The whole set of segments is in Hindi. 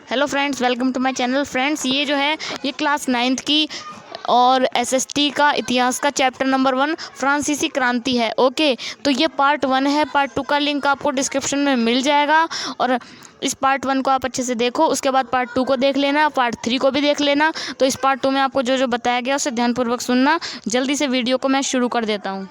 Hello friends, welcome to my channel. Friends, ये जो है ये क्लास 9th की और एसएसटी का इतिहास का चैप्टर नंबर 1 फ्रांसीसी क्रांति है। ओके, तो ये पार्ट 1 है। पार्ट 2 का लिंक आपको डिस्क्रिप्शन में मिल जाएगा और इस पार्ट 1 को आप अच्छे से देखो। उसके बाद पार्ट 2 को देख लेना, पार्ट 3 को भी देख लेना। तो इस पार्ट 2 में आपको जो जो बताया गया उसे ध्यानपूर्वक सुनना। जल्दी से वीडियो को मैं शुरू कर देता हूँ।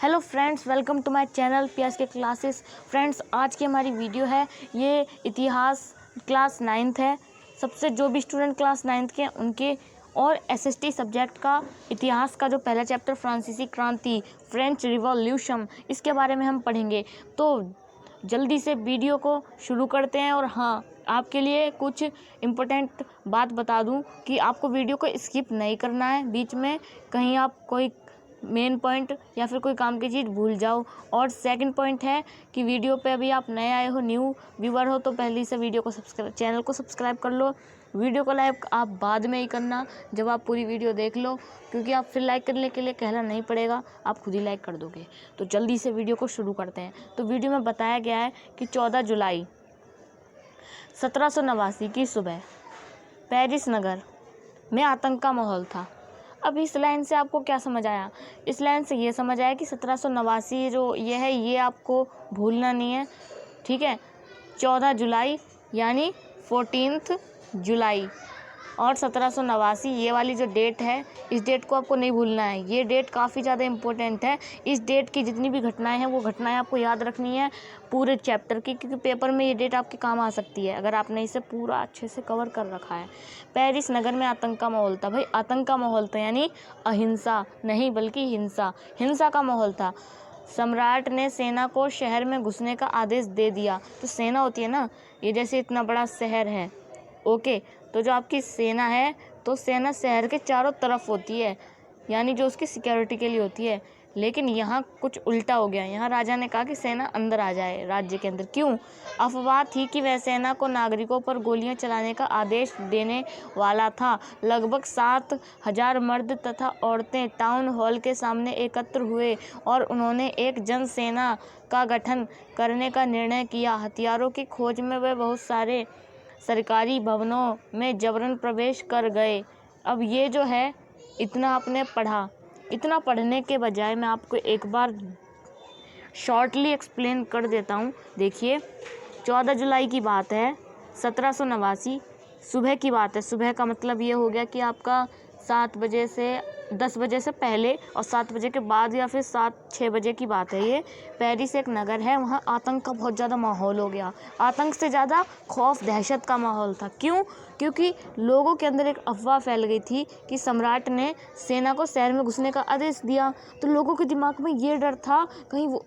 Hello friends, welcome to my channel PS के क्लासेस। फ्रेंड्स, आज की हमारी वीडियो है ये इतिहास क्लास 9th है। सबसे जो भी स्टूडेंट क्लास 9th के उनके और एसएसटी सब्जेक्ट का इतिहास का जो पहला चैप्टर फ्रांसीसी क्रांति, फ्रेंच रिवॉल्यूशन, इसके बारे में हम पढ़ेंगे। तो जल्दी से वीडियो को शुरू करते हैं। और हाँ, आपके लिए कुछ इम्पोर्टेंट बात बता दूं कि आपको वीडियो को स्किप नहीं करना है। बीच में कहीं आप कोई मेन पॉइंट या फिर कोई काम की चीज़ भूल जाओ। और सेकंड पॉइंट है कि वीडियो पे अभी आप नए आए हो, न्यू व्यूवर हो, तो पहले से वीडियो को चैनल को सब्सक्राइब कर लो। वीडियो को लाइक आप बाद में ही करना जब आप पूरी वीडियो देख लो, क्योंकि आप फिर लाइक करने के लिए कहना नहीं पड़ेगा, आप खुद ही लाइक कर दोगे। तो जल्दी से वीडियो को शुरू करते हैं। तो वीडियो में बताया गया है कि 14 जुलाई 1789 की सुबह पेरिस नगर में आतंक का माहौल था। अब इस लाइन से आपको क्या समझ आया? इस लाइन से ये समझ आया कि 1789 जो ये है ये आपको भूलना नहीं है, ठीक है। 14 जुलाई यानी 14th जुलाई और 1789 ये वाली जो डेट है, इस डेट को आपको नहीं भूलना है। ये डेट काफ़ी ज़्यादा इम्पोर्टेंट है। इस डेट की जितनी भी घटनाएं हैं वो घटनाएं आपको याद रखनी है पूरे चैप्टर की, क्योंकि पेपर में ये डेट आपके काम आ सकती है अगर आपने इसे पूरा अच्छे से कवर कर रखा है। पेरिस नगर में आतंक का माहौल था। भाई, आतंक का माहौल था यानी अहिंसा नहीं बल्कि हिंसा का माहौल था। सम्राट ने सेना को शहर में घुसने का आदेश दे दिया। तो सेना होती है ना, ये जैसे इतना बड़ा शहर है, ओके, तो जो आपकी सेना है, तो सेना शहर के चारों तरफ होती है, यानी जो उसकी सिक्योरिटी के लिए होती है। लेकिन यहाँ कुछ उल्टा हो गया। यहाँ राजा ने कहा कि सेना अंदर आ जाए राज्य के अंदर। क्यों? अफवाह थी कि वह सेना को नागरिकों पर गोलियां चलाने का आदेश देने वाला था। लगभग 7,000 मर्द तथा औरतें टाउन हॉल के सामने एकत्र हुए और उन्होंने एक जन सेना का गठन करने का निर्णय किया। हथियारों की खोज में वे बहुत सारे सरकारी भवनों में जबरन प्रवेश कर गए। अब ये जो है इतना आपने पढ़ा, इतना पढ़ने के बजाय मैं आपको एक बार शॉर्टली एक्सप्लेन कर देता हूँ। देखिए, 14 जुलाई की बात है, 1789 सुबह की बात है। सुबह का मतलब ये हो गया कि आपका 7 बजे से 10 बजे से पहले और 7 बजे के बाद या फिर 7-6 बजे की बात है। ये पेरिस एक नगर है, वहाँ आतंक का बहुत ज़्यादा माहौल हो गया। आतंक से ज़्यादा खौफ दहशत का माहौल था। क्यों? क्योंकि लोगों के अंदर एक अफवाह फैल गई थी कि सम्राट ने सेना को शहर में घुसने का आदेश दिया। तो लोगों के दिमाग में ये डर था कहीं वो,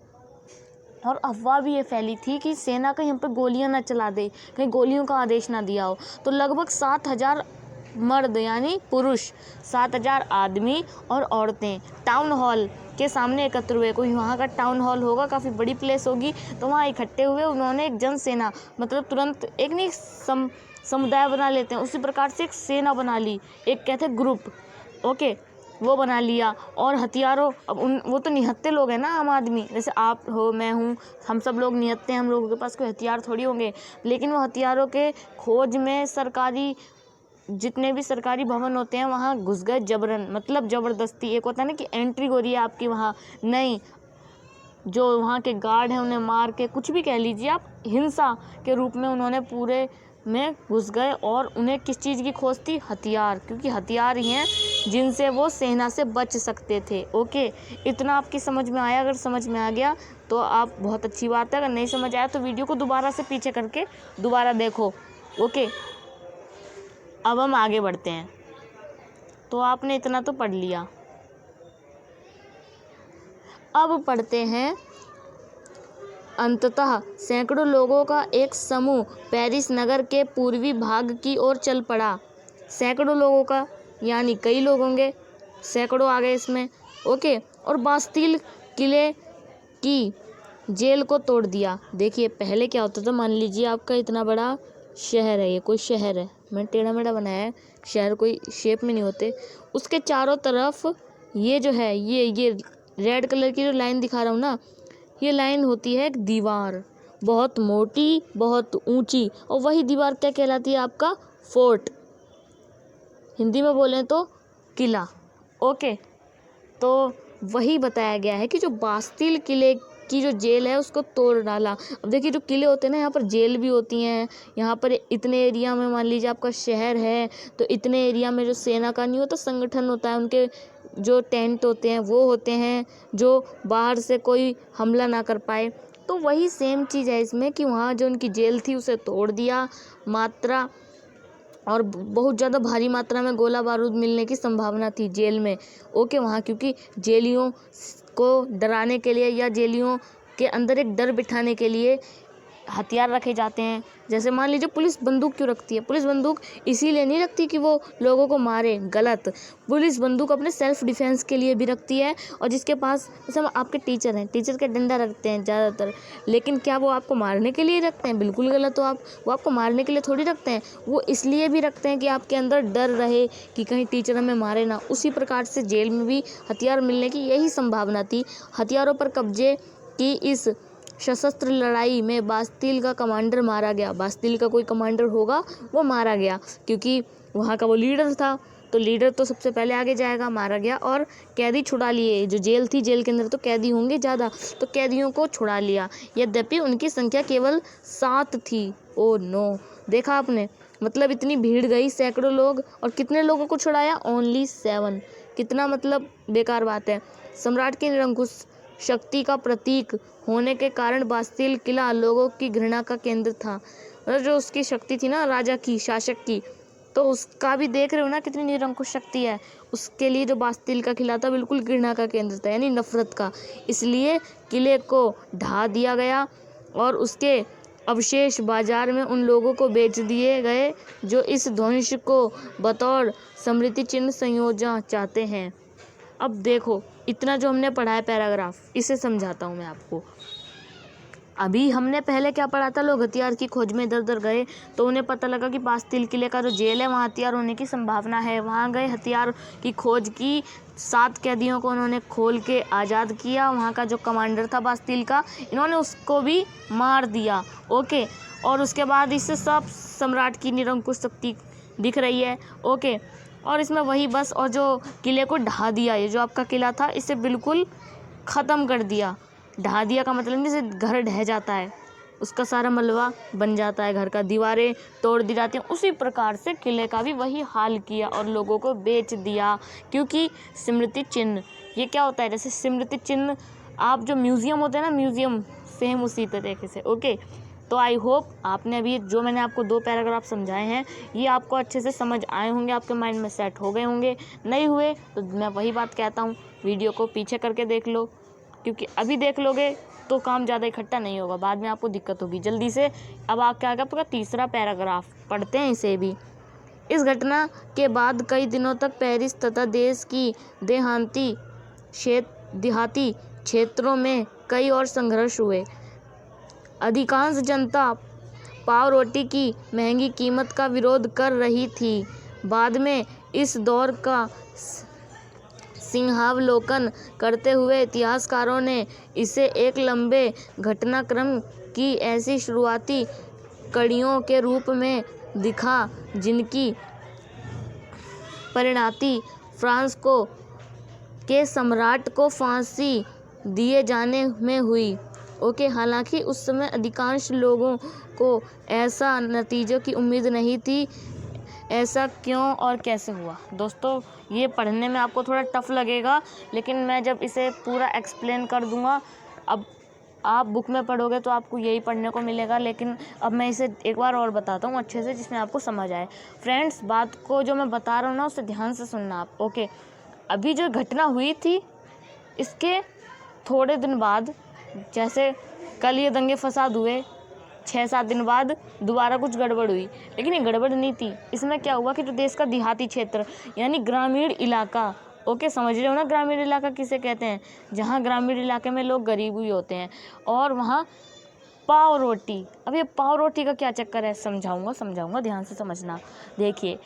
और अफवाह भी ये फैली थी कि सेना कहीं हम पे गोलियां ना चला दे, कहीं गोलियों का आदेश ना दिया हो। तो लगभग 7,000 मर्द यानी पुरुष, 7,000 आदमी और औरतें टाउन हॉल के सामने एकत्र हुए। कोई वहाँ का टाउन हॉल होगा, काफ़ी बड़ी प्लेस होगी, तो वहाँ इकट्ठे हुए। उन्होंने एक जन सेना, मतलब तुरंत एक नहीं समुदाय बना लेते हैं, उसी प्रकार से एक सेना बना ली, एक कहते हैं ग्रुप, ओके, वो बना लिया। और हथियारों, अब वो तो निहत्थे लोग हैं ना, आम आदमी, जैसे आप हो, मैं हूँ, हम सब लोग निहत्थे हैं, हम लोगों के पास कोई हथियार थोड़ी होंगे। लेकिन वो हथियारों के खोज में सरकारी, जितने भी सरकारी भवन होते हैं वहाँ घुस गए जबरन, मतलब ज़बरदस्ती। एक होता है ना कि एंट्री हो रही है आपकी वहाँ, नहीं, जो वहाँ के गार्ड हैं उन्हें मार के, कुछ भी कह लीजिए आप, हिंसा के रूप में उन्होंने पूरे में घुस गए। और उन्हें किस चीज़ की खोज थी? हथियार, क्योंकि हथियार ही हैं जिनसे वो सेना से बच सकते थे। ओके, इतना आपकी समझ में आया? अगर समझ में आ गया तो आप, बहुत अच्छी बात है। अगर नहीं समझ आया तो वीडियो को दोबारा से पीछे करके दोबारा देखो। ओके, अब हम आगे बढ़ते हैं। तो आपने इतना तो पढ़ लिया, अब पढ़ते हैं। अंततः सैकड़ों लोगों का एक समूह पेरिस नगर के पूर्वी भाग की ओर चल पड़ा। सैकड़ों लोगों का यानी कई लोग होंगे, सैकड़ों आ गए इसमें, ओके। और बास्तील किले की जेल को तोड़ दिया। देखिए, पहले क्या होता था, मान लीजिए आपका इतना बड़ा शहर है, ये कोई शहर है, मैंने टेढ़ा मेढ़ा बनाया है, शहर कोई शेप में नहीं होते। उसके चारों तरफ ये जो है, ये रेड कलर की जो लाइन दिखा रहा हूँ ना, ये लाइन होती है एक दीवार। बहुत मोटी, बहुत ऊंची, और वही दीवार क्या कहलाती है आपका? फोर्ट। हिंदी में बोलें तो किला। ओके, तो वही बताया गया है कि जो बास्तिल किले की जो जेल है उसको तोड़ डाला। अब देखिए जो किले होते हैं ना, यहाँ पर जेल भी होती हैं। यहाँ पर इतने एरिया में मान लीजिए आपका शहर है, तो इतने एरिया में जो सेना का नहीं होता संगठन होता है, उनके जो टेंट होते हैं वो होते हैं, जो बाहर से कोई हमला ना कर पाए। तो वही सेम चीज़ है इसमें कि वहाँ जो उनकी जेल थी उसे तोड़ दिया। मात्रा और बहुत ज़्यादा भारी मात्रा में गोला बारूद मिलने की संभावना थी जेल में। ओके, वहाँ क्योंकि जेलियों को डराने के लिए या जेलियों के अंदर एक डर बिठाने के लिए हथियार रखे जाते हैं। जैसे मान लीजिए पुलिस बंदूक क्यों रखती है? पुलिस बंदूक इसीलिए नहीं रखती कि वो लोगों को मारे, गलत। पुलिस बंदूक अपने सेल्फ डिफेंस के लिए भी रखती है। और जिसके पास, जैसे आपके टीचर हैं, टीचर के डंडा रखते हैं ज़्यादातर, लेकिन क्या वो आपको मारने के लिए रखते हैं? बिल्कुल गलत हो आप। वो आपको मारने के लिए थोड़ी रखते हैं, वो इसलिए भी रखते हैं कि आपके अंदर डर रहे कि कहीं टीचर हमें मारे ना। उसी प्रकार से जेल में भी हथियार मिलने की यही संभावना थी। हथियारों पर कब्जे की इस सशस्त्र लड़ाई में बास्तिल का कमांडर मारा गया। बास्तिल का कोई कमांडर होगा, वो मारा गया, क्योंकि वहाँ का वो लीडर था, तो लीडर तो सबसे पहले आगे जाएगा। मारा गया और कैदी छुड़ा लिए। जो जेल थी, जेल के अंदर तो कैदी होंगे ज़्यादा, तो कैदियों को छुड़ा लिया। यद्यपि उनकी संख्या केवल 7 थी। ओ नो, देखा आपने, मतलब इतनी भीड़ गई, सैकड़ों लोग, और कितने लोगों को छुड़ाया? ओनली 7। कितना मतलब बेकार बात है। सम्राट की निरंकुश शक्ति का प्रतीक होने के कारण बास्तिल किला लोगों की घृणा का केंद्र था। मतलब जो उसकी शक्ति थी ना, राजा की, शासक की, तो उसका भी देख रहे हो ना कितनी निरंकुश शक्ति है। उसके लिए जो बास्तिल का किला था बिल्कुल घृणा का केंद्र था, यानी नफरत का। इसलिए किले को ढा दिया गया और उसके अवशेष बाजार में उन लोगों को बेच दिए गए जो इस ध्वंस को बतौर स्मृति चिन्ह संयोजना चाहते हैं। अब देखो, इतना जो हमने पढ़ा है पैराग्राफ, इसे समझाता हूँ मैं आपको। अभी हमने पहले क्या पढ़ा था? लोग हथियार की खोज में इधर उधर गए, तो उन्हें पता लगा कि बास्तिल किले का जो जेल है वहाँ हथियार होने की संभावना है। वहाँ गए, हथियार की खोज की, 7 कैदियों को उन्होंने खोल के आज़ाद किया। वहाँ का जो कमांडर था बास्तिल का, इन्होंने उसको भी मार दिया। ओके, और उसके बाद इससे सब सम्राट की निरंकुश शक्ति दिख रही है। ओके, और इसमें वही बस, और जो किले को ढा दिया, ये जो आपका किला था इसे बिल्कुल ख़त्म कर दिया। ढा दिया का मतलब जैसे घर ढह जाता है, उसका सारा मलबा बन जाता है घर का, दीवारें तोड़ दी जाती हैं, उसी प्रकार से किले का भी वही हाल किया और लोगों को बेच दिया। क्योंकि स्मृति चिन्ह, ये क्या होता है? जैसे स्मृति चिन्ह आप जो म्यूज़ियम होते हैं ना, म्यूज़ियम, सेम उसी तरीके से। ओके, तो आई होप आपने अभी जो मैंने आपको 2 पैराग्राफ समझाए हैं ये आपको अच्छे से समझ आए होंगे, आपके माइंड में सेट हो गए होंगे। नहीं हुए तो मैं वही बात कहता हूँ, वीडियो को पीछे करके देख लो, क्योंकि अभी देख लोगे तो काम ज़्यादा इकट्ठा नहीं होगा, बाद में आपको दिक्कत होगी। जल्दी से अब आप क्या, आपका तीसरा पैराग्राफ पढ़ते हैं इसे भी। इस घटना के बाद कई दिनों तक पेरिस तथा देश की देहाती क्षेत्रों में कई और संघर्ष हुए। अधिकांश जनता पाव रोटी की महंगी कीमत का विरोध कर रही थी। बाद में इस दौर का सिंहावलोकन करते हुए इतिहासकारों ने इसे एक लंबे घटनाक्रम की ऐसी शुरुआती कड़ियों के रूप में दिखा जिनकी परिणति फ्रांस के सम्राट को फांसी दिए जाने में हुई। ओके, हालांकि उस समय अधिकांश लोगों को ऐसा नतीजों की उम्मीद नहीं थी। ऐसा क्यों और कैसे हुआ? दोस्तों, ये पढ़ने में आपको थोड़ा टफ लगेगा, लेकिन मैं जब इसे पूरा एक्सप्लेन कर दूंगा, अब आप बुक में पढ़ोगे तो आपको यही पढ़ने को मिलेगा, लेकिन अब मैं इसे एक बार और बताता हूँ अच्छे से, जिसमें आपको समझ आए। फ्रेंड्स, बात को जो मैं बता रहा हूँ ना उसे ध्यान से सुनना आप। ओके, अभी जो घटना हुई थी इसके थोड़े दिन बाद, जैसे कल ये दंगे फसाद हुए, 6-7 दिन बाद दोबारा कुछ गड़बड़ हुई, लेकिन ये गड़बड़ नहीं थी। इसमें क्या हुआ कि जो देश का देहाती क्षेत्र यानी ग्रामीण इलाका, ओके समझ रहे हो ना, ग्रामीण इलाका किसे कहते हैं? जहाँ ग्रामीण इलाके में लोग गरीब ही होते हैं और वहाँ पाव रोटी। अब ये पाव रोटी का क्या चक्कर है, समझाऊंगा, ध्यान से समझना। देखिए,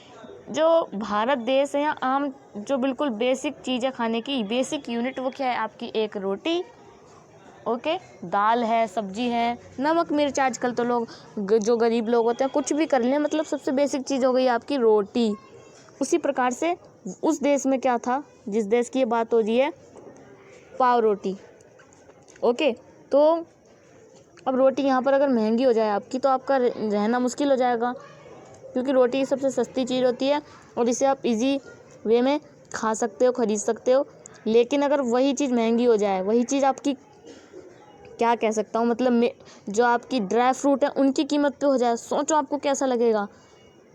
जो भारत देश है, यहाँ आम जो बिल्कुल बेसिक चीज़ें खाने की बेसिक यूनिट, वो क्या है आपकी? एक रोटी ओके, दाल है, सब्जी है, नमक मिर्च। आजकल तो लोग जो गरीब लोग होते हैं कुछ भी कर लें, मतलब सबसे बेसिक चीज़ हो गई आपकी रोटी। उसी प्रकार से उस देश में क्या था, जिस देश की ये बात हो रही है, पाव रोटी। ओके, तो अब रोटी यहाँ पर अगर महंगी हो जाए आपकी तो आपका रहना मुश्किल हो जाएगा, क्योंकि रोटी सबसे सस्ती चीज़ होती है और इसे आप इजी वे में खा सकते हो, ख़रीद सकते हो। लेकिन अगर वही चीज़ महंगी हो जाए, वही चीज़ आपकी, क्या कह सकता हूँ, मतलब जो आपकी ड्राई फ्रूट है उनकी कीमत पे हो जाए, सोचो आपको कैसा लगेगा।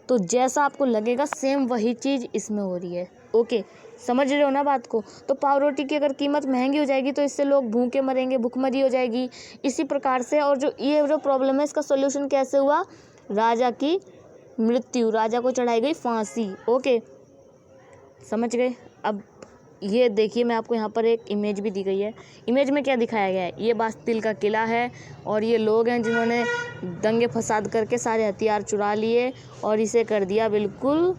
तो जैसा आपको लगेगा सेम वही चीज़ इसमें हो रही है। ओके, समझ रहे हो ना बात को। तो पाव रोटी की अगर कीमत महंगी हो जाएगी तो इससे लोग भूखे मरेंगे, भूखमरी हो जाएगी। इसी प्रकार से, और जो प्रॉब्लम है इसका सोल्यूशन कैसे हुआ, राजा की मृत्यु, राजा को चढ़ाई गई फांसी। ओके, समझ गए। अब ये देखिए, मैं आपको यहाँ पर एक इमेज भी दी गई है। इमेज में क्या दिखाया गया है, ये बास्तिल का किला है और ये लोग हैं जिन्होंने दंगे फसाद करके सारे हथियार चुरा लिए और इसे कर दिया बिल्कुल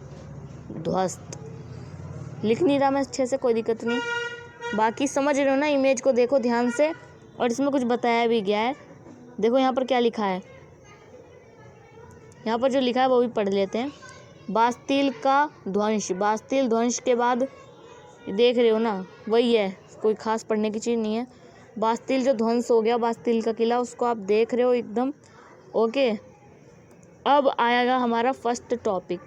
ध्वस्त। लिख नहीं रहा मैं अच्छे से, कोई दिक्कत नहीं, बाकी समझ रहे हो ना। इमेज को देखो ध्यान से, और इसमें कुछ बताया भी गया है। देखो यहाँ पर क्या लिखा है, यहाँ पर जो लिखा है वो भी पढ़ लेते हैं। बास्तिल का ध्वंस, बास्तिल ध्वंस के बाद, देख रहे हो ना, वही है, कोई खास पढ़ने की चीज़ नहीं है। बास्तिल जो ध्वंस हो गया, बास्तिल का किला, उसको आप देख रहे हो एकदम। ओके, अब आएगा हमारा फर्स्ट टॉपिक।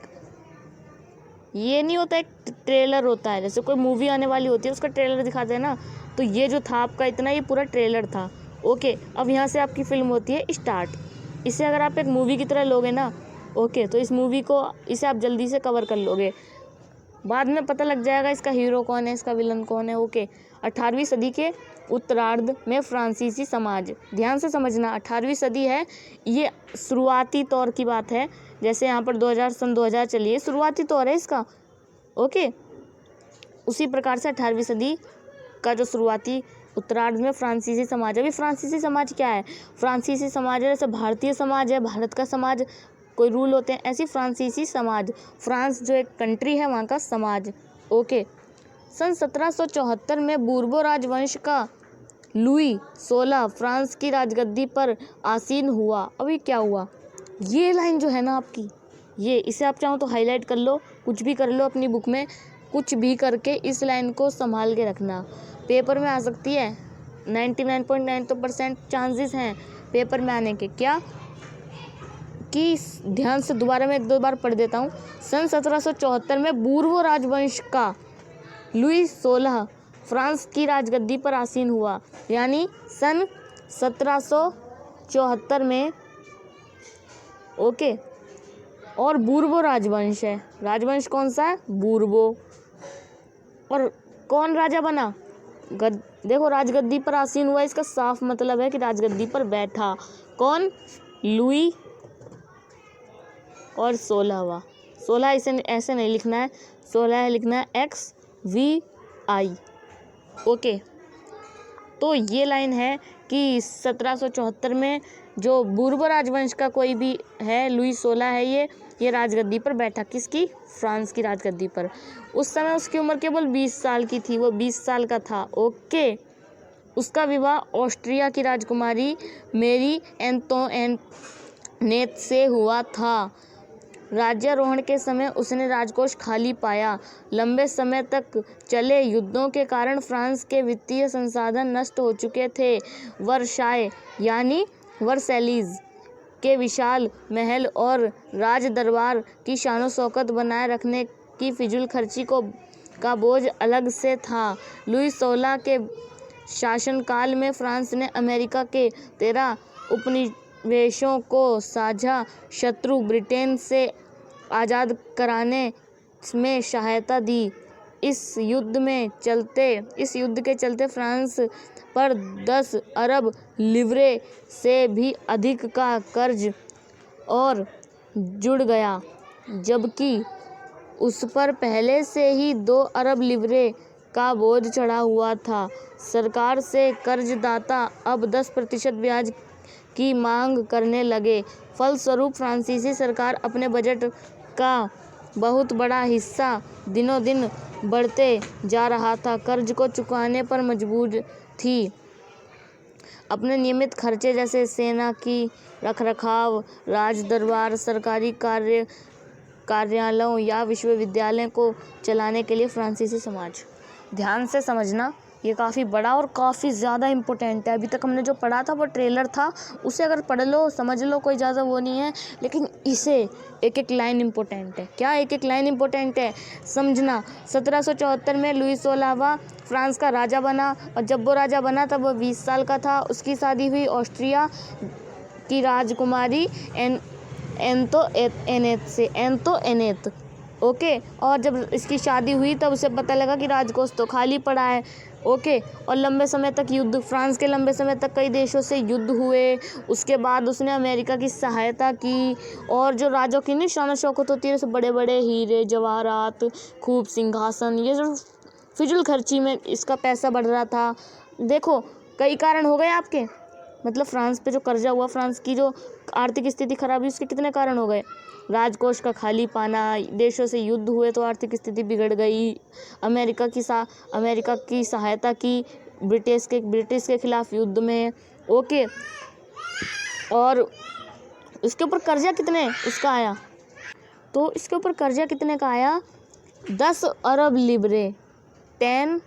ये नहीं होता, एक ट्रेलर होता है, जैसे कोई मूवी आने वाली होती है उसका ट्रेलर दिखाते हैं ना, तो ये जो था आपका इतना, ये पूरा ट्रेलर था। ओके, अब यहाँ से आपकी फिल्म होती है स्टार्ट। इसे अगर आप एक मूवी की तरह लोगे ना, ओके, तो इस मूवी को, इसे आप जल्दी से कवर कर लोगे। बाद में पता लग जाएगा इसका हीरो कौन है, इसका विलन कौन है। ओके, 18वीं सदी के उत्तरार्ध में फ्रांसीसी समाज, ध्यान से समझना, 18वीं सदी है, ये शुरुआती तौर की बात है। जैसे यहाँ पर 2000 चलिए, शुरुआती तौर है इसका। ओके, उसी प्रकार से 18वीं सदी का जो शुरुआती उत्तरार्ध में फ्रांसीसी समाज। अभी फ्रांसीसी समाज क्या है, फ्रांसीसी समाज है जैसे भारतीय समाज है, भारत का समाज, कोई रूल होते हैं, ऐसी फ्रांसीसी समाज, फ्रांस जो एक कंट्री है वहाँ का समाज। ओके, सन 1774 में बूर्बो राजवंश का लुई 16 फ्रांस की राजगद्दी पर आसीन हुआ। अभी क्या हुआ, ये लाइन जो है ना आपकी, ये, इसे आप चाहो तो हाईलाइट कर लो, कुछ भी कर लो अपनी बुक में, कुछ भी करके इस लाइन को संभाल के रखना, पेपर में आ सकती है। 99.9% चांसेस हैं पेपर में आने के। क्या कि, ध्यान से दोबारा मैं 1-2 बार पढ़ देता हूँ। सन 1774 में बूर्बो राजवंश का लुई 16 फ्रांस की राजगद्दी पर आसीन हुआ, यानी सन 1774 में। ओके, और बूर्बो राजवंश है, राजवंश कौन सा है, बूर्बो। और कौन राजा बना, देखो, राजगद्दी पर आसीन हुआ, इसका साफ मतलब है कि राजगद्दी पर बैठा। कौन, लुई, और 16 इसे ऐसे नहीं लिखना है, 16 लिखना है XVI। ओके, तो ये लाइन है कि 1774 में जो बूर्बो राजवंश का कोई भी है, लुई 16 है, ये राजगद्दी पर बैठा, किसकी, फ्रांस की राजगद्दी पर। उस समय उसकी उम्र केवल 20 साल की थी, वो 20 साल का था। ओके, उसका विवाह ऑस्ट्रिया की राजकुमारी मेरी एंतोनेट से हुआ था। राज्यारोहण के समय उसने राजकोष खाली पाया। लंबे समय तक चले युद्धों के कारण फ्रांस के वित्तीय संसाधन नष्ट हो चुके थे। वर्साय यानी वर्सैलीज के विशाल महल और राज दरबार की शानो शौकत बनाए रखने की फिजूल खर्ची का बोझ अलग से था। लुई 16 के शासनकाल में फ्रांस ने अमेरिका के 13 उपनिवेशों को साझा शत्रु ब्रिटेन से आज़ाद कराने में सहायता दी। इस युद्ध के चलते फ्रांस पर 10 अरब लिवरे से भी अधिक का कर्ज और जुड़ गया, जबकि उस पर पहले से ही 2 अरब लिवरे का बोझ चढ़ा हुआ था। सरकार से कर्जदाता अब 10% ब्याज की मांग करने लगे। फलस्वरूप फ्रांसीसी सरकार अपने बजट का बहुत बड़ा हिस्सा दिनों दिन बढ़ते जा रहा था, कर्ज को चुकाने पर मजबूर थी। अपने नियमित खर्चे जैसे सेना की रखरखाव, राज दरबार, सरकारी कार्यालयों या विश्वविद्यालय को चलाने के लिए फ्रांसीसी समाज। ध्यान से समझना, ये काफ़ी बड़ा और काफ़ी ज़्यादा इम्पोर्टेंट है। अभी तक हमने जो पढ़ा था वो ट्रेलर था, उसे अगर पढ़ लो समझ लो, कोई ज़्यादा वो नहीं है, लेकिन इसे एक एक लाइन इम्पोर्टेंट है। क्या एक एक लाइन इम्पोर्टेंट है समझना। 1774 में लुई 16वां फ्रांस का राजा बना, और जब वो राजा बना तब वो 20 साल का था। उसकी शादी हुई ऑस्ट्रिया की राजकुमारी एंतोएनेत। ओके, और जब इसकी शादी हुई तब उसे पता लगा कि राजकोष तो खाली पड़ा है। ओके, और लंबे समय तक युद्ध, फ्रांस के लंबे समय तक कई देशों से युद्ध हुए। उसके बाद उसने अमेरिका की सहायता की, और जो राजों की नहीं शान शौकत होती है, जैसे बड़े बड़े हीरे जवाहरात, खूब सिंहासन, ये जो फिजूल खर्ची में इसका पैसा बढ़ रहा था। देखो कई कारण हो गए आपके, मतलब फ्रांस पे जो कर्जा हुआ, फ्रांस की जो आर्थिक स्थिति खराब हुई, उसके कितने कारण हो गए। राजकोष का खाली पाना, देशों से युद्ध हुए तो आर्थिक स्थिति बिगड़ गई, अमेरिका की सहायता की ब्रिटिश के खिलाफ युद्ध में। ओके, और इसके ऊपर कर्जा कितने उसका आया, तो इसके ऊपर कर्जा कितने का आया, 10 अरब लिब्रे, 10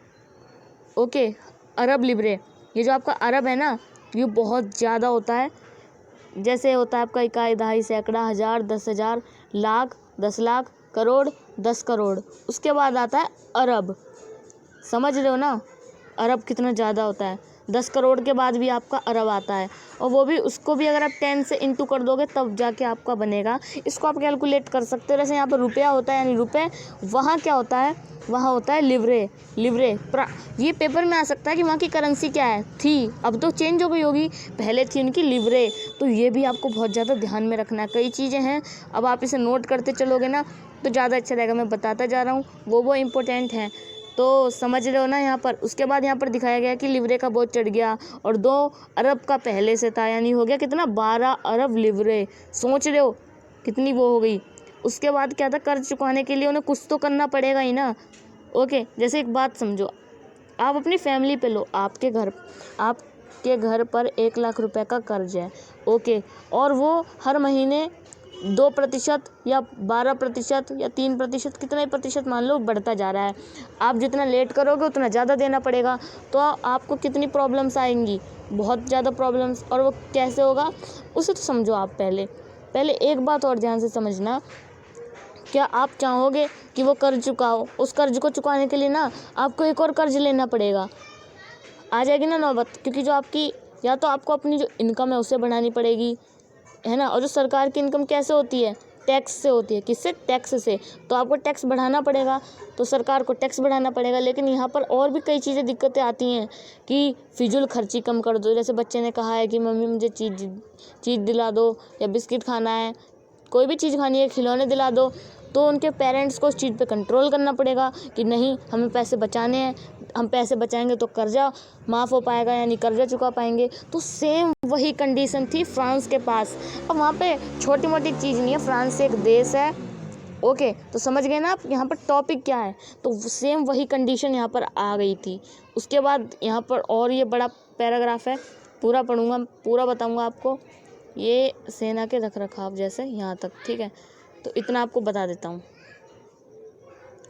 ओके अरब लिब्रे। ये जो आपका अरब है ना, ये बहुत ज़्यादा होता है। जैसे होता है आपका इकाई, दहाई, सैकड़ा, हज़ार, 10,000, लाख, 10 लाख, करोड़, 10 करोड़। उसके बाद आता है अरब, समझ रहे हो ना, अरब कितना ज़्यादा होता है। 10 करोड़ के बाद भी आपका अरब आता है, और वो भी, उसको भी अगर आप 10 से इंटू कर दोगे तब जाके आपका बनेगा। इसको आप कैलकुलेट कर सकते हो। जैसे यहाँ पर रुपया होता है, यानी रुपये, वहाँ क्या होता है, वहाँ होता है लिब्रे। ये पेपर में आ सकता है कि वहाँ की करेंसी क्या है, थी, अब तो चेंज हो गई होगी, पहले थी उनकी लिब्रे। तो ये भी आपको बहुत ज़्यादा ध्यान में रखना है। कई चीज़ें हैं, अब आप इसे नोट करते चलोगे ना तो ज़्यादा अच्छा रहेगा। मैं बताता जा रहा हूँ, वो इम्पोर्टेंट हैं, तो समझ रहे हो ना यहाँ पर। उसके बाद यहाँ पर दिखाया गया कि लिब्रे का बोझ चढ़ गया, और 2 अरब का पहले से था, यानी हो गया कितना, 12 अरब लिब्रे। सोच रहे हो कितनी वो हो गई। उसके बाद क्या था, कर्ज चुकाने के लिए उन्हें कुछ तो करना पड़ेगा ही ना। ओके, जैसे एक बात समझो, आप अपनी फैमिली पे लो, आपके घर पर 1 लाख रुपए का कर्ज है। ओके, और वो हर महीने 2% या 12% या 3%, कितना ही प्रतिशत मान लो, बढ़ता जा रहा है। आप जितना लेट करोगे उतना ज़्यादा देना पड़ेगा, तो आपको कितनी प्रॉब्लम्स आएंगी, बहुत ज़्यादा प्रॉब्लम्स। और वो कैसे होगा उसे तो समझो आप। पहले एक बात और ध्यान से समझना, क्या आप चाहोगे कि वो कर्ज चुकाओ, उस कर्ज को चुकाने के लिए ना आपको एक और कर्ज लेना पड़ेगा, आ जाएगी ना नौबत। क्योंकि जो आपकी, या तो आपको अपनी जो इनकम है उसे बढ़ानी पड़ेगी, है ना, और जो सरकार की इनकम कैसे होती है, टैक्स से होती है। किससे, टैक्स से। तो आपको टैक्स बढ़ाना पड़ेगा, तो सरकार को टैक्स बढ़ाना पड़ेगा। लेकिन यहाँ पर और भी कई चीज़ें दिक्कतें आती हैं कि फिजूल खर्ची कम कर दो। जैसे बच्चे ने कहा है कि मम्मी मुझे चीज़ दिला दो, या बिस्किट खाना है, कोई भी चीज़ खानी है, खिलौने दिला दो, तो उनके पेरेंट्स को उस चीज़ पे कंट्रोल करना पड़ेगा कि नहीं, हमें पैसे बचाने हैं, हम पैसे बचाएंगे तो कर्जा माफ़ हो पाएगा, यानी कर्जा चुका पाएंगे। तो सेम वही कंडीशन थी फ्रांस के पास। अब वहाँ पे छोटी मोटी चीज़ नहीं है, फ्रांस एक देश है। ओके, तो समझ गए ना आप यहाँ पर टॉपिक क्या है। तो सेम वही कंडीशन यहाँ पर आ गई थी। उसके बाद यहाँ पर और ये बड़ा पैराग्राफ है, पूरा पढ़ूंगा, पूरा बताऊँगा आपको। ये सेना के रखरखाव जैसे यहाँ तक, ठीक है, तो इतना आपको बता देता हूँ।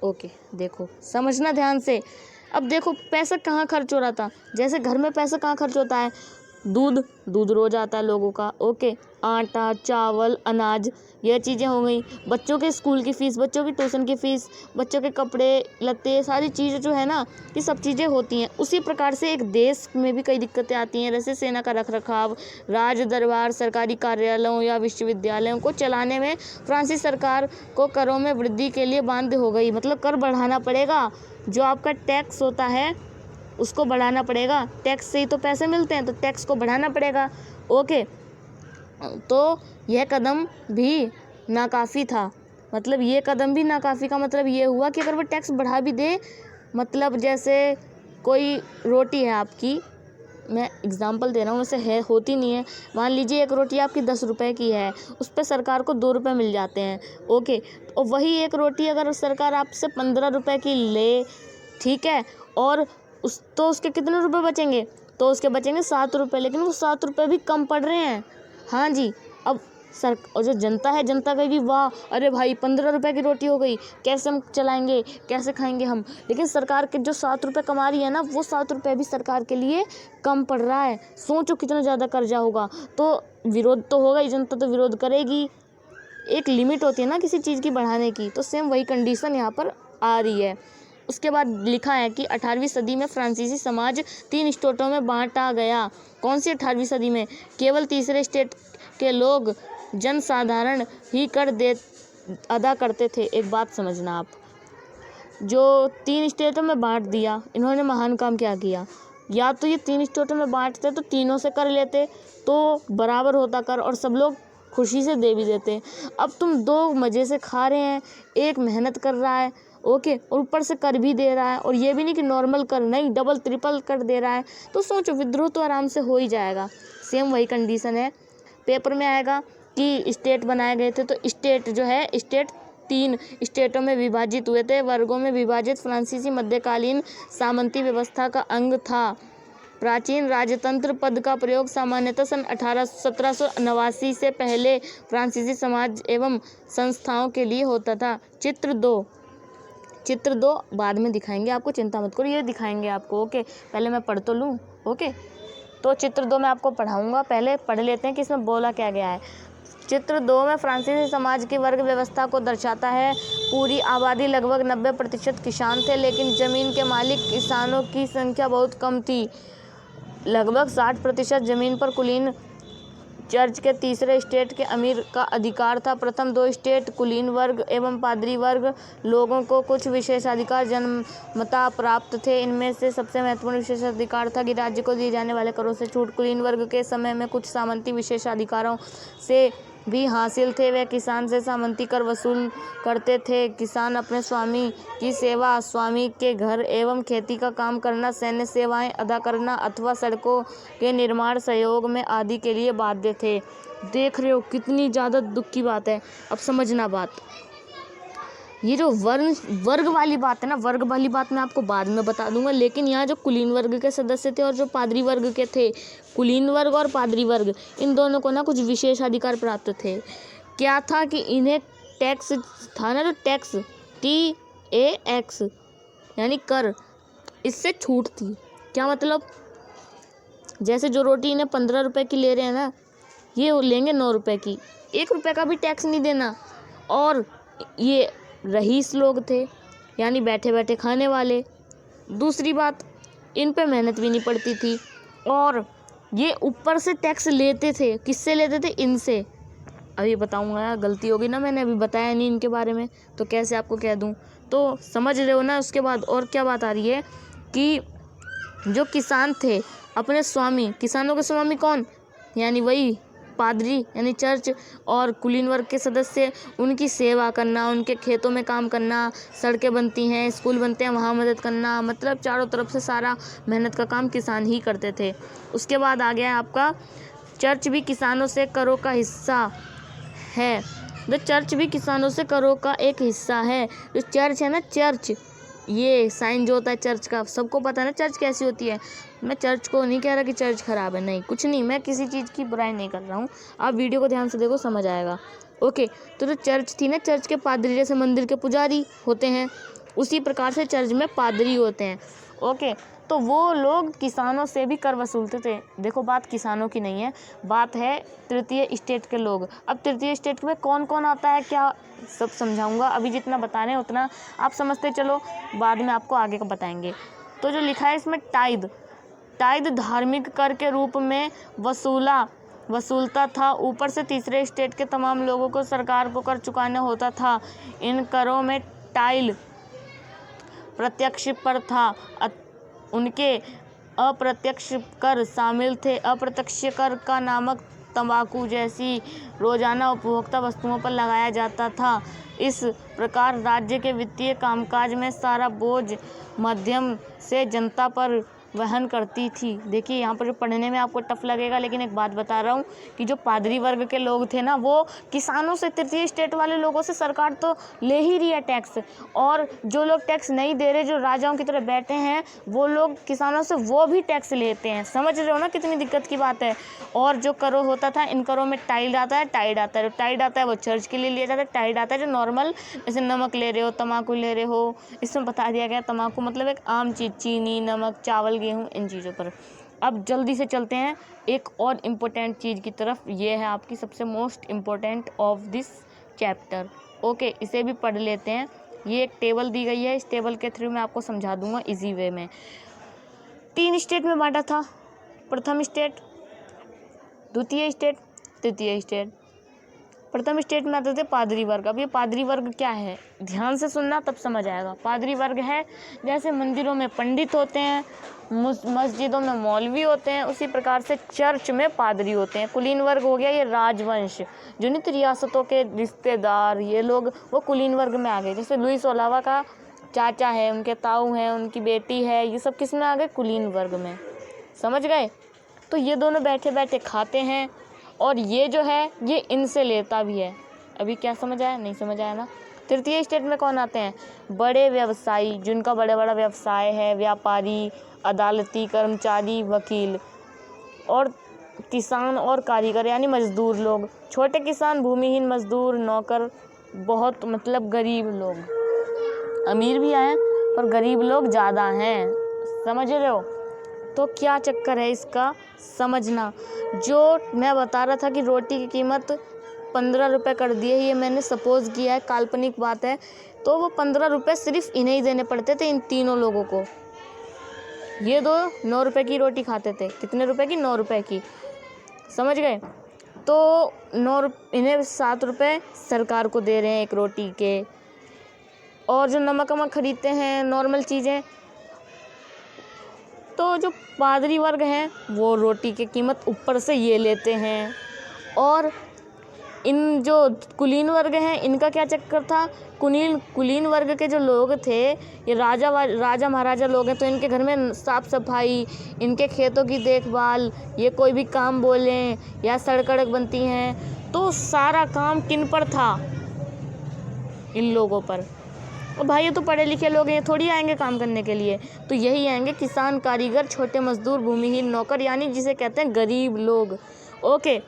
ओके, देखो समझना ध्यान से। अब देखो पैसा कहाँ खर्च हो रहा था, जैसे घर में पैसा कहाँ खर्च होता है, दूध रोज आता है लोगों का। ओके, आटा, चावल, अनाज, यह चीज़ें हो गई। बच्चों के स्कूल की फ़ीस, बच्चों की ट्यूशन की फ़ीस, बच्चों के कपड़े लत्ते, सारी चीज़ें जो है ना, ये सब चीज़ें होती हैं। उसी प्रकार से एक देश में भी कई दिक्कतें आती हैं, जैसे सेना का रखरखाव, राज दरबार, सरकारी कार्यालयों या विश्वविद्यालयों को चलाने में फ्रांसीसी सरकार को करों में वृद्धि के लिए बाध्य हो गई। मतलब कर बढ़ाना पड़ेगा, जो आपका टैक्स होता है उसको बढ़ाना पड़ेगा। टैक्स से ही तो पैसे मिलते हैं, तो टैक्स को बढ़ाना पड़ेगा। ओके, तो यह कदम भी नाकाफ़ी था। मतलब ये कदम भी नाकाफ़ी का मतलब ये हुआ कि अगर वो टैक्स बढ़ा भी दे, मतलब जैसे कोई रोटी है आपकी, मैं एग्जांपल दे रहा हूँ, वैसे है होती नहीं है, मान लीजिए एक रोटी आपकी 10 रुपए की है, उस पर सरकार को 2 रुपये मिल जाते हैं। ओके, और वही एक रोटी अगर सरकार आपसे 15 रुपए की ले, ठीक है, और उसके कितने रुपए बचेंगे, तो उसके बचेंगे 7 रुपये, लेकिन वो 7 रुपये भी कम पड़ रहे हैं। हाँ जी, अब और जो जनता है, जनता कहेगी वाह अरे भाई 15 रुपये की रोटी हो गई, कैसे हम चलाएंगे, कैसे खाएंगे हम। लेकिन सरकार के जो 7 रुपये कमा रही है ना, वो 7 रुपये भी सरकार के लिए कम पड़ रहा है। सोचो कितना ज़्यादा कर्जा होगा, तो विरोध तो होगा ही, जनता तो विरोध करेगी। एक लिमिट होती है ना किसी चीज़ की बढ़ाने की, तो सेम वही कंडीशन यहाँ पर आ रही है। उसके बाद लिखा है कि 18वीं सदी में फ्रांसीसी समाज 3 स्टेटों में बांटा गया। कौन सी 18वीं सदी में? केवल तीसरे स्टेट के लोग जनसाधारण ही कर दे अदा करते थे। एक बात समझना आप, जो 3 स्टेटों में बांट दिया, इन्होंने महान काम क्या किया। या तो ये 3 स्टेटों में बांटते तो तीनों से कर लेते तो बराबर होता कर, और सब लोग खुशी से दे भी देते। अब तुम 2 मज़े से खा रहे हैं, एक मेहनत कर रहा है ओके, और ऊपर से कर भी दे रहा है, और ये भी नहीं कि नॉर्मल कर, नहीं डबल ट्रिपल कर दे रहा है। तो सोचो विद्रोह तो आराम से हो ही जाएगा। सेम वही कंडीशन है। पेपर में आएगा कि स्टेट बनाए गए थे, तो स्टेट जो है, स्टेट 3 स्टेटों में विभाजित हुए थे। वर्गों में विभाजित फ्रांसीसी मध्यकालीन सामंती व्यवस्था का अंग था। प्राचीन राजतंत्र पद का प्रयोग सामान्यतः सन 1789 से पहले फ्रांसीसी समाज एवं संस्थाओं के लिए होता था। चित्र 2 बाद में दिखाएंगे आपको, चिंता मत करो, ये दिखाएंगे आपको ओके। पहले मैं पढ़ तो लूँ ओके। तो चित्र 2 मैं आपको पढ़ाऊँगा, पहले पढ़ लेते हैं कि इसमें बोला क्या गया है। चित्र 2 में फ्रांसीसी समाज की वर्ग व्यवस्था को दर्शाता है। पूरी आबादी लगभग 90% किसान थे, लेकिन ज़मीन के मालिक किसानों की संख्या बहुत कम थी। लगभग 60% ज़मीन पर कुलीन चर्च के तीसरे स्टेट के अमीर का अधिकार था। प्रथम 2 स्टेट कुलीन वर्ग एवं पादरी वर्ग लोगों को कुछ विशेषाधिकार जन्मतः प्राप्त थे। इनमें से सबसे महत्वपूर्ण विशेषाधिकार था कि राज्य को दिए जाने वाले करों से छूट। कुलीन वर्ग के समय में कुछ सामंती विशेषाधिकारों से भी हासिल थे। वे किसान से सामंती कर वसूल करते थे। किसान अपने स्वामी की सेवा, स्वामी के घर एवं खेती का काम करना, सैन्य सेवाएं अदा करना अथवा सड़कों के निर्माण सहयोग में आदि के लिए बाध्य थे। देख रहे हो कितनी ज़्यादा दुख की बात है। अब समझना बात, ये जो वर्ग वाली बात है ना, वर्ग वाली बात मैं आपको बाद में बता दूंगा। लेकिन यहाँ जो कुलीन वर्ग के सदस्य थे और जो पादरी वर्ग के थे, कुलीन वर्ग और पादरी वर्ग, इन दोनों को ना कुछ विशेष अधिकार प्राप्त थे। क्या था कि इन्हें टैक्स था ना, जो टैक्स TAX यानी कर, इससे छूट थी। क्या मतलब, जैसे जो रोटी इन्हें 15 रुपये की ले रहे हैं ना, ये लेंगे 9 रुपये की, 1 रुपये का भी टैक्स नहीं देना। और ये रईस लोग थे, यानी बैठे बैठे खाने वाले। दूसरी बात, इन पे मेहनत भी नहीं पड़ती थी, और ये ऊपर से टैक्स लेते थे। किससे लेते थे? इनसे। अभी बताऊंगा यार, गलती होगी ना, मैंने अभी बताया नहीं इनके बारे में, तो कैसे आपको कह दूं। तो समझ रहे हो ना। उसके बाद और क्या बात आ रही है कि जो किसान थे अपने स्वामी, किसानों के स्वामी कौन? यानी वही पादरी यानी चर्च, और कुलीन वर्ग के सदस्य उनकी सेवा करना, उनके खेतों में काम करना, सड़कें बनती हैं, स्कूल बनते हैं, वहाँ मदद करना। मतलब चारों तरफ से सारा मेहनत का काम किसान ही करते थे। उसके बाद आ गया है आपका, चर्च भी किसानों से करों का हिस्सा है। जो चर्च भी किसानों से करों का एक हिस्सा है। जो चर्च है ना, चर्च, ये साइन जो होता है चर्च का, सबको पता है ना चर्च कैसी होती है। मैं चर्च को नहीं कह रहा कि चर्च खराब है, नहीं, कुछ नहीं, मैं किसी चीज़ की बुराई नहीं कर रहा हूँ। आप वीडियो को ध्यान से देखो, समझ आएगा ओके। तो जो चर्च थी ना, चर्च के पादरी जैसे मंदिर के पुजारी होते हैं, उसी प्रकार से चर्च में पादरी होते हैं ओके। तो वो लोग किसानों से भी कर वसूलते थे। देखो बात किसानों की नहीं है, बात है तृतीय स्टेट के लोग। अब तृतीय स्टेट में कौन कौन आता है क्या सब समझाऊंगा, अभी जितना बताने हैं उतना आप समझते चलो, बाद में आपको आगे का बताएंगे। तो जो लिखा है इसमें, टाइद धार्मिक कर के रूप में वसूलता था। ऊपर से तीसरे स्टेट के तमाम लोगों को सरकार को कर चुकाना होता था। इन करों में टाइल प्रत्यक्ष कर था, उनके अप्रत्यक्ष कर शामिल थे। अप्रत्यक्ष कर का नामक तंबाकू जैसी रोजाना उपभोक्ता वस्तुओं पर लगाया जाता था। इस प्रकार राज्य के वित्तीय कामकाज में सारा बोझ माध्यम से जनता पर वहन करती थी। देखिए यहाँ पर पढ़ने में आपको टफ लगेगा, लेकिन एक बात बता रहा हूँ कि जो पादरी वर्ग के लोग थे ना, वो किसानों से, तृतीय स्टेट वाले लोगों से सरकार तो ले ही रही है टैक्स, और जो लोग टैक्स नहीं दे रहे, जो राजाओं की तरह बैठे हैं, वो लोग किसानों से वो भी टैक्स लेते हैं। समझ रहे हो ना कितनी दिक्कत की बात है। और जो करो होता था, इन करों में टाइड आता है, जो टाइड आता है वो चर्च के लिए लिया जाता है, टाइड आता है जो नॉर्मल, जैसे नमक ले रहे हो, तम्बाकू ले रहे हो, इसमें बता दिया गया तम्बाकू मतलब एक आम चीज़, चीनी, नमक, चावल, गेहूँ, इन चीज़ों पर। अब जल्दी से चलते हैं एक और इम्पोर्टेंट चीज़ की तरफ। ये है आपकी सबसे most important of this chapter. Okay, इसे भी पढ़ लेते हैं। ये एक टेबल दी गई है, इस टेबल के थ्रू मैं आपको समझा दूंगा इजी वे में। 3 स्टेट में बांटा था, प्रथम स्टेट, द्वितीय स्टेट, तृतीय स्टेट। प्रथम स्टेट में आते थे पादरी वर्ग। अब ये पादरी वर्ग क्या है, ध्यान से सुनना तब समझ आएगा। पादरी वर्ग है जैसे मंदिरों में पंडित होते हैं, मस्जिदों में मौलवी होते हैं, उसी प्रकार से चर्च में पादरी होते हैं। कुलीन वर्ग हो गया ये राजवंश, जो नित रियासतों के रिश्तेदार, ये लोग वो कुलीन वर्ग में आ गए। जैसे लुई 16वां का चाचा है, उनके ताऊ हैं, उनकी बेटी है, ये सब किस में आ गए, कुलीन वर्ग में। समझ गए। तो ये दोनों बैठे बैठे खाते हैं, और ये जो है ये इनसे लेता भी है। अभी क्या समझ आया, नहीं समझ आया ना। तृतीय स्टेट में कौन आते हैं, बड़े व्यवसायी, जिनका बड़ा बड़ा व्यवसाय है, व्यापारी, अदालती, कर्मचारी, वकील, और किसान और कारीगर यानी मजदूर लोग। छोटे किसान, भूमिहीन मजदूर, नौकर, बहुत मतलब गरीब लोग। अमीर भी आए पर गरीब लोग ज़्यादा हैं। समझ रहे हो। तो क्या चक्कर है इसका, समझना। जो मैं बता रहा था कि रोटी की कीमत 15 रुपये कर दी है, ये मैंने सपोज किया है, काल्पनिक बात है। तो वो 15 रुपये सिर्फ इन्हें ही देने पड़ते थे, इन तीनों लोगों को। ये दो 9 रुपये की रोटी खाते थे। कितने रुपए की, 9 रुपये की। समझ गए। तो इन्हें 7 रुपये सरकार को दे रहे हैं एक रोटी के। और जो नमक वमक खरीदते हैं, नॉर्मल चीज़ें, तो जो पादरी वर्ग हैं वो रोटी की कीमत ऊपर से ये लेते हैं। और इन जो कुलीन वर्ग हैं, इनका क्या चक्कर था, कुलीन वर्ग के जो लोग थे, ये राजा महाराजा लोग हैं, तो इनके घर में साफ सफाई, इनके खेतों की देखभाल, ये कोई भी काम बोलें या सड़क बनती हैं, तो सारा काम किन पर था, इन लोगों पर। और भाई ये तो पढ़े लिखे लोग हैं, ये थोड़ी आएंगे काम करने के लिए। तो यही आएंगे किसान, कारीगर, छोटे मजदूर, भूमिहीन, नौकर, यानी जिसे कहते हैं गरीब लोग। ओके,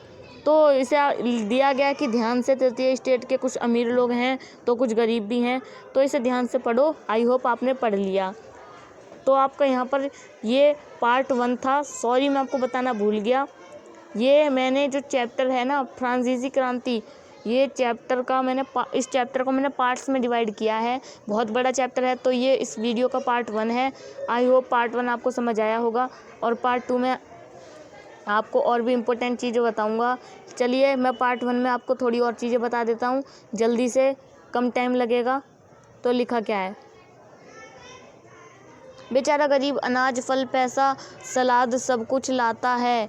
तो इसे दिया गया कि ध्यान से, तृतीय स्टेट के कुछ अमीर लोग हैं तो कुछ गरीब भी हैं, तो इसे ध्यान से पढ़ो। आई होप आपने पढ़ लिया। तो आपका यहाँ पर ये पार्ट 1 था। सॉरी मैं आपको बताना भूल गया। ये मैंने जो चैप्टर है ना, फ्रांसीसी क्रांति, ये चैप्टर का इस चैप्टर को मैंने पार्ट्स में डिवाइड किया है। बहुत बड़ा चैप्टर है, तो ये इस वीडियो का पार्ट 1 है। आई होप पार्ट 1 आपको समझ आया होगा, और पार्ट 2 में आपको और भी इम्पोर्टेंट चीज़ें बताऊंगा। चलिए मैं पार्ट 1 में आपको थोड़ी और चीज़ें बता देता हूँ जल्दी से, कम टाइम लगेगा। तो लिखा क्या है, बेचारा गरीब अनाज, फल, पैसा, सलाद सब कुछ लाता है।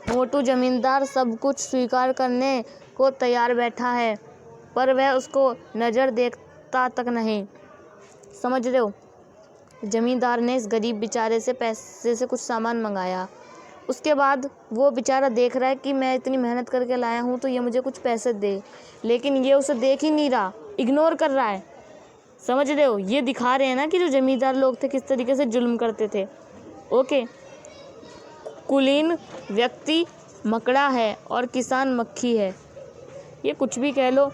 मोटू जमींदार सब कुछ स्वीकार करने को तैयार बैठा है, पर वह उसको नज़र देखता तक नहीं। समझ रहे हो। जमींदार ने इस गरीब बेचारे से पैसे से कुछ सामान मंगाया। उसके बाद वो बेचारा देख रहा है कि मैं इतनी मेहनत करके लाया हूँ, तो ये मुझे कुछ पैसे दे, लेकिन ये उसे देख ही नहीं रहा, इग्नोर कर रहा है। समझ रहे हो। ये दिखा रहे हैं ना कि जो जमींदार लोग थे किस तरीके से जुल्म करते थे। ओके, कुलीन व्यक्ति मकड़ा है और किसान मक्खी है। ये कुछ भी कह लो।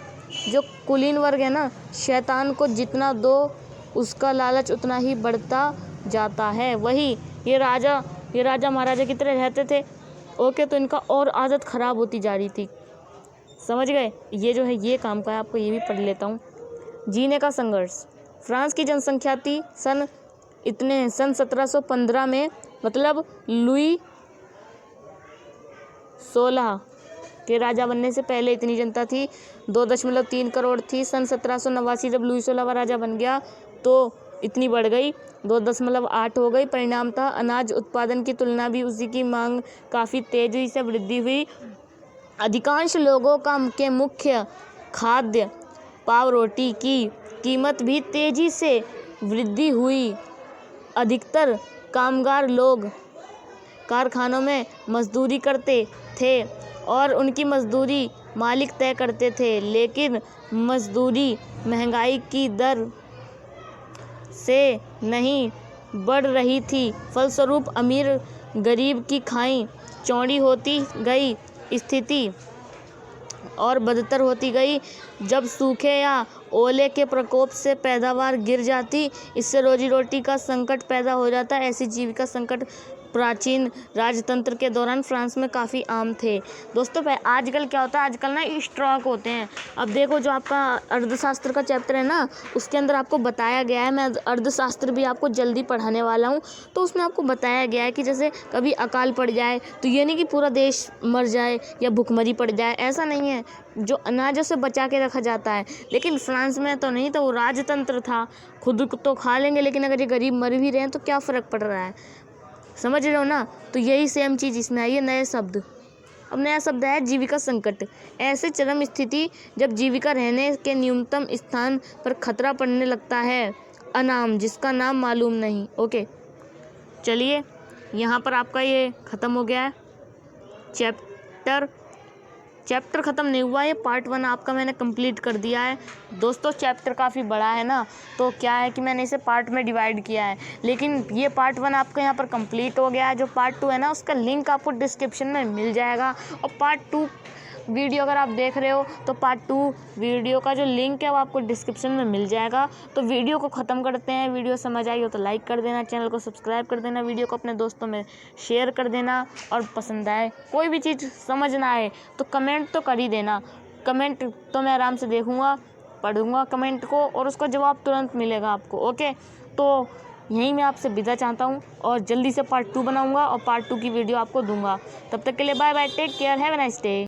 जो कुलीन वर्ग है ना, शैतान को जितना दो उसका लालच उतना ही बढ़ता जाता है। वही ये राजा महाराजा की तरह रहते थे। ओके, तो इनका और आदत ख़राब होती जा रही थी। समझ गए। ये जो है ये काम का है, आपको ये भी पढ़ लेता हूँ। जीने का संघर्ष। फ्रांस की जनसंख्या थी सन 1715 में, मतलब लुई 16 के राजा बनने से पहले इतनी जनता थी, 2.3 करोड़ थी। सन 1789 जब लुई 16वां राजा बन गया तो इतनी बढ़ गई, 2.8 हो गई। परिणाम था अनाज उत्पादन की तुलना भी उसी की मांग काफ़ी तेजी से वृद्धि हुई। अधिकांश लोगों के मुख्य खाद्य पाव रोटी की कीमत भी तेजी से वृद्धि हुई। अधिकतर कामगार लोग कारखानों में मजदूरी करते थे और उनकी मजदूरी मालिक तय करते थे, लेकिन मजदूरी महंगाई की दर से नहीं बढ़ रही थी। फलस्वरूप अमीर गरीब की खाई चौड़ी होती गई, स्थिति और बदतर होती गई। जब सूखे या ओले के प्रकोप से पैदावार गिर जाती, इससे रोजी रोटी का संकट पैदा हो जाता। ऐसी जीविका संकट प्राचीन राजतंत्र के दौरान फ्रांस में काफ़ी आम थे। दोस्तों आजकल क्या होता है, आजकल ना स्ट्रोक होते हैं। अब देखो जो आपका अर्थशास्त्र का चैप्टर है ना, उसके अंदर आपको बताया गया है, मैं अर्थशास्त्र भी आपको जल्दी पढ़ाने वाला हूँ, तो उसमें आपको बताया गया है कि जैसे कभी अकाल पड़ जाए तो ये नहीं कि पूरा देश मर जाए या भुखमरी पड़ जाए, ऐसा नहीं है। जो अनाज से बचा के रखा जाता है। लेकिन फ्रांस में तो नहीं, तो वो राजतंत्र था, खुद तो खा लेंगे, लेकिन अगर ये गरीब मर भी रहे हैं तो क्या फ़र्क पड़ रहा है, समझ रहे हो ना। तो यही सेम चीज़ इसमें आई है, नए शब्द। अब नया शब्द है जीविका संकट। ऐसे चरम स्थिति जब जीविका रहने के न्यूनतम स्थान पर खतरा पड़ने लगता है। अनाम, जिसका नाम मालूम नहीं। ओके, चलिए यहाँ पर आपका ये ख़त्म हो गया है चैप्टर ख़त्म नहीं हुआ, ये पार्ट 1 आपका मैंने कंप्लीट कर दिया है। दोस्तों चैप्टर काफ़ी बड़ा है ना, तो क्या है कि मैंने इसे पार्ट में डिवाइड किया है, लेकिन ये पार्ट 1 आपका यहाँ पर कंप्लीट हो गया है। जो पार्ट 2 है ना, उसका लिंक आपको डिस्क्रिप्शन में मिल जाएगा। और पार्ट 2 वीडियो अगर आप देख रहे हो तो पार्ट 2 वीडियो का जो लिंक है वो आपको डिस्क्रिप्शन में मिल जाएगा। तो वीडियो को ख़त्म करते हैं। वीडियो समझ आई हो तो लाइक कर देना, चैनल को सब्सक्राइब कर देना, वीडियो को अपने दोस्तों में शेयर कर देना, और पसंद आए, कोई भी चीज़ समझ ना आए तो कमेंट तो कर ही देना। कमेंट तो मैं आराम से देखूँगा, पढ़ूँगा कमेंट को, और उसका जवाब तुरंत मिलेगा आपको। ओके, तो यहीं मैं आपसे विदा चाहता हूँ, और जल्दी से पार्ट 2 बनाऊँगा और पार्ट 2 की वीडियो आपको दूंगा। तब तक के लिए bye bye, take care, have a nice day.